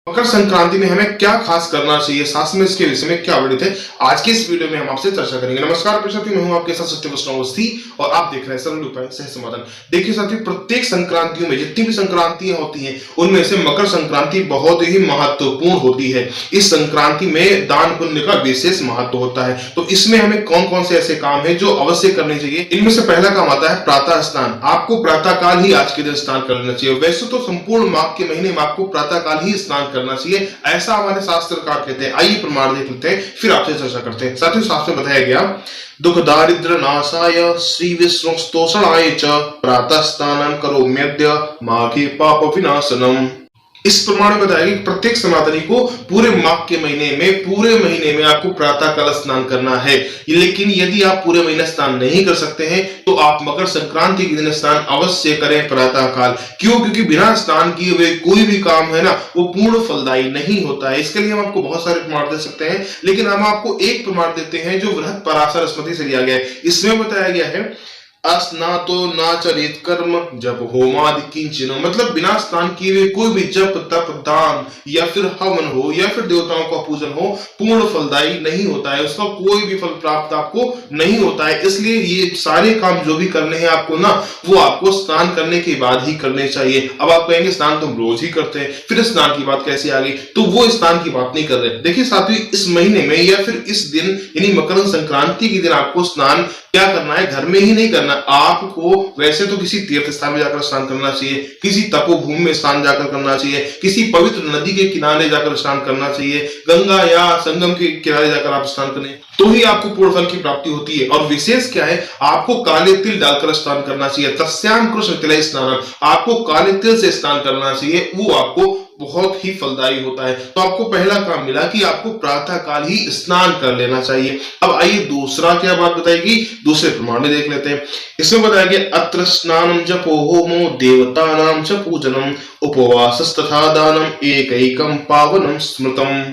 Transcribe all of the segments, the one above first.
मकर संक्रांति में हमें क्या खास करना चाहिए, शास्त्र में इसके विषय में क्या वर्णित है, आज के इस वीडियो में हम आपसे चर्चा करेंगे। नमस्कार प्रिय साथी, मैं हूं आपके साथ सत्य वैष्णव अवस्थी और आप देख रहे हैं सरल उपाय सह समाधान। देखिए साथी, प्रत्येक संक्रांतियों में जितनी भी संक्रांतियां होती हैं उनमें से मकर संक्रांति बहुत ही महत्वपूर्ण होती है। इस संक्रांति में दान पुण्य का विशेष महत्व होता है। तो इसमें हमें कौन कौन से ऐसे काम है जो अवश्य करने चाहिए। इनमें से पहला काम आता है प्रातः स्नान। आपको प्रातः काल ही आज के दिन स्नान कर लेना चाहिए। वैसे तो संपूर्ण माघ के महीने में आपको प्रातः काल ही स्नान करना चाहिए, ऐसा हमारे शास्त्रकार कहते हैं। आइए प्रमाण देख लेते हैं, फिर आपसे चर्चा करते हैं। साथियों, शास्त्र में बताया गया दुख दारिद्र नाशाय श्री विष्णु स्तोषणाय च प्रातः स्नानं करोम्यद्य माघे पाप विनाशनम। इस प्रमाण में बताया कि प्रत्येक सनातनी को पूरे माघ के पूरे महीने में आपको प्रातः काल स्नान करना है। लेकिन यदि आप पूरे महीने स्नान नहीं कर सकते हैं तो आप मकर संक्रांति के दिन स्नान अवश्य करें प्रातः काल। क्यों? क्योंकि बिना स्नान किए हुए कोई भी काम है ना, वो पूर्ण फलदायी नहीं होता है। इसके लिए हम आपको बहुत सारे प्रमाण दे सकते हैं, लेकिन हम आपको एक प्रमाण देते हैं जो बृहत पराशर स्मृति से लिया गया है। इसमें बताया गया है अस्नातो नाचरित कर्म जप होमादि किंचन, मतलब बिना स्नान किए हुए कोई भी जप तप दान या फिर हवन हो या फिर देवताओं का पूजन हो पूर्ण फलदायी नहीं होता है, उसका कोई भी फल प्राप्त आपको नहीं होता है। इसलिए ये सारे काम जो भी करने हैं आपको ना, वो आपको स्नान करने के बाद ही करने चाहिए। अब आप कहेंगे स्नान तो हम रोज ही करते हैं, फिर स्नान की बात कैसे आ गई? तो वो स्नान की बात नहीं कर रहे। देखिए साथियों, इस महीने में या फिर इस दिन यानी मकर संक्रांति के दिन आपको स्नान क्या करना है? घर में ही नहीं करना। आपको वैसे तो किसी तीर्थ स्थान में जाकर स्नान करना चाहिए, किसी तपोभूमि में स्नान जाकर करना चाहिए, किसी पवित्र नदी के किनारे जाकर स्नान करना चाहिए, गंगा या संगम के किनारे जाकर आप स्नान करें तो ही आपको पूर्ण फल की प्राप्ति होती है। और विशेष क्या है, आपको काले तिल डालकर स्नान करना चाहिए। तस्याम कृष्ण तिलय स्नान, आपको काले तिल से स्नान करना चाहिए, वो आपको बहुत ही फलदायी होता है। तो आपको पहला काम मिला कि आपको प्रातः काल ही स्नान कर लेना चाहिए। अब आइए दूसरा क्या बात बताएगी, दूसरे प्रमाण में देख लेते हैं। इसमें बताया गया अत्र स्नानम जपो होमो देवतानां च पूजनम उपवासस्तथा दानम एकैकम पावनम स्मृतम।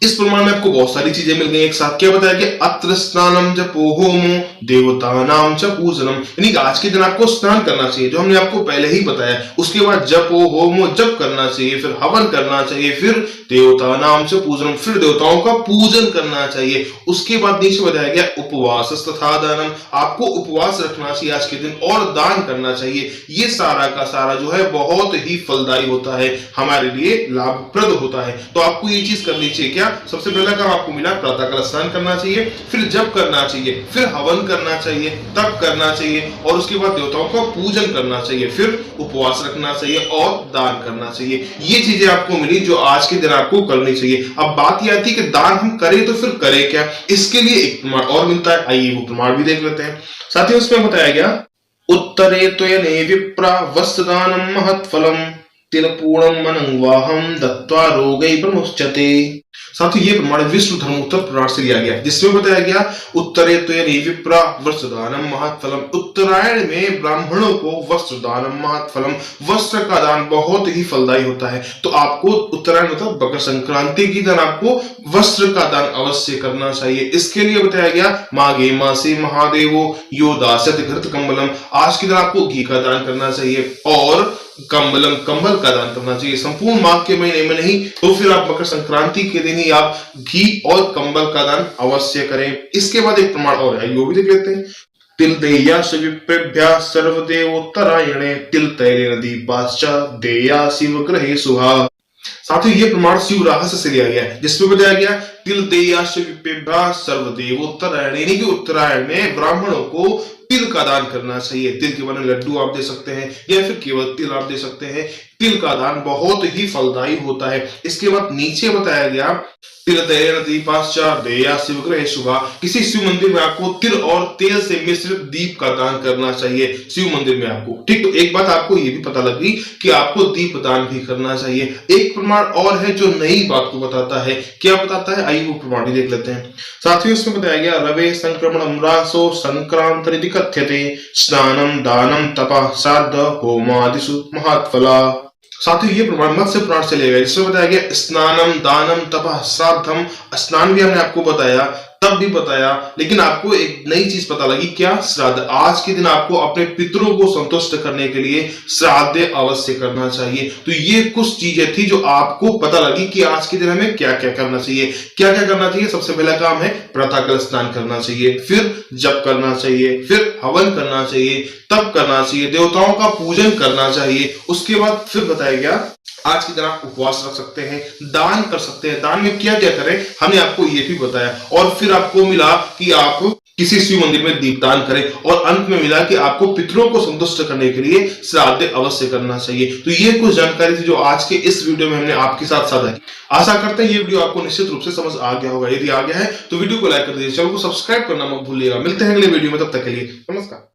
इस प्रमाण में आपको बहुत सारी चीजें मिल गई एक साथ। क्या बताया गया? अत्र स्नानम जपो होमो देवतानां च पूजनम, यानी आज के दिन आपको स्नान करना चाहिए, जो हमने आपको पहले ही बताया। उसके बाद जपो होमो जप करना चाहिए, फिर हवन करना चाहिए, फिर देवतानां च पूजनम, फिर देवताओं का पूजन करना चाहिए। उसके बाद नीचे बताया गया उपवास तथा दानम, आपको उपवास रखना चाहिए आज के दिन और दान करना चाहिए। ये सारा का सारा जो है बहुत ही फलदायी होता है, हमारे लिए लाभप्रद होता है। तो आपको ये चीज करनी चाहिए। क्या? सबसे पहला काम आपको मिला प्रातः काल स्नान करना चाहिए, फिर जप करना चाहिए, फिर हवन करना चाहिए, तप करना चाहिए और उसके बाद देवताओं का पूजन करना चाहिए, फिर उपवास रखना चाहिए और दान करना चाहिए। ये चीजें आपको मिली जो आज के दिन आपको करनी चाहिए। अब बात यह आती है कि दान हम करें तो फिर करें क्या? इसके लिए एक प्रमाण और मिलता है, आइए वो प्रमाण भी देख लेते हैं। साथियों, उसमें बताया गया उत्तरे त्वयने विप्रा वस्त्रदानं महत्फलम तिलपूर्णं मनंवाहं दत्त्वा रोगै प्रमुच्यते। साथ ही ये प्रमाण विश्व धर्मोत्तर पुराण से लिया गया, जिसमें बताया गया उत्तरे त्वयने विप्रा वस्त्रदानं महत्फलम, उत्तरायण में ब्राह्मणों को वस्त्रदानं महत्फलम, वस्त्र का दान बहुत ही फलदायी होता है। तो आपको उत्तरायण मतलब मकर संक्रांति की दिन आपको वस्त्र का दान अवश्य करना चाहिए। इसके लिए बताया गया माघे मासे महादेवो यो दास्यति घृत कम्बलम, आज के दिन आपको घी का दान करना चाहिए और कंबलम कंबल का दान करना चाहिए। संपूर्ण माघ के महीने में नहीं तो फिर आप मकर संक्रांति के दिन ही आप घी और कंबल का दान अवश्य करें। इसके बाद एक प्रमाण और है, वो भी देख लेते हैं। तिल देयास विप्रेभ्यः सर्वदेवोत्तरायणे तिल तैलेन दीपाश्च देया शिव ग्रहे शुभा। साथियों, ये प्रमाण शिव रहस्य से लिया गया है, जिसमें बताया गया तिल देयास विप्रेभ्यः सर्वदेवोत्तरायणे, यानी कि उत्तरायण में ब्राह्मणों को तिल का दान करना चाहिए। तिल के बने लड्डू आप दे सकते हैं या फिर केवल तिल आप दे सकते हैं। तिल का दान बहुत ही फलदायी होता है। इसके बाद नीचे बताया गया तिल तैलेन दीपाश्च देया शिव ग्रहे शुभा, किसी शिव मंदिर में आपको तिल और तेल से मिश्रित दीप का दान करना चाहिए शिव मंदिर में आपको। ठीक, तो एक बात आपको ये भी पता लगी कि आपको दीप दान भी करना चाहिए। एक प्रमाण और है जो नई बात को बताता है। क्या बताता है? आइए वो प्रमाण भी देख लेते हैं। साथियों, इसमें बताया गया रवे संक्रमणम रासो संक्रांति कथ्यते स्नानम दानम तपः श्राद्ध होमादिषु महत्फला। साथियों, ये प्रमाण मत्स्य पुराण से लिया गया, जिसमें बताया गया स्नानम दानम तपः श्राद्धम, स्नान भी हमने आपको बताया, तब भी बताया, लेकिन आपको एक नई चीज पता लगी, क्या? श्राद्ध। आज के दिन आपको अपने पितरों को संतुष्ट करने के लिए श्राद्ध अवश्य करना चाहिए। तो ये कुछ चीजें थी जो आपको पता लगी कि आज के दिन हमें क्या क्या करना चाहिए। क्या क्या करना चाहिए? सबसे पहला काम है प्रातःकाल स्नान करना चाहिए, फिर जप करना चाहिए, फिर हवन करना चाहिए, तप करना चाहिए, देवताओं का पूजन करना चाहिए। उसके बाद फिर बताया गया आज के दिन आप उपवास रख सकते हैं, दान कर सकते हैं। दान में क्या क्या करें हमने आपको ये भी बताया। और फिर आपको मिला कि आप किसी शिव मंदिर में दीपदान करें, और अंत में मिला कि आपको पितरों को संतुष्ट करने के लिए श्राद्ध अवश्य करना चाहिए। तो ये कुछ जानकारी थी जो आज के इस वीडियो में हमने आपके साथ साझा की। आशा करते हैं ये वीडियो आपको निश्चित रूप से समझ आ गया होगा। यदि आ गया है तो वीडियो को लाइक कर दीजिए, चैनल को सब्सक्राइब करना मत भूलिएगा। मिलते हैं अगले वीडियो में, तब तक के लिए नमस्कार।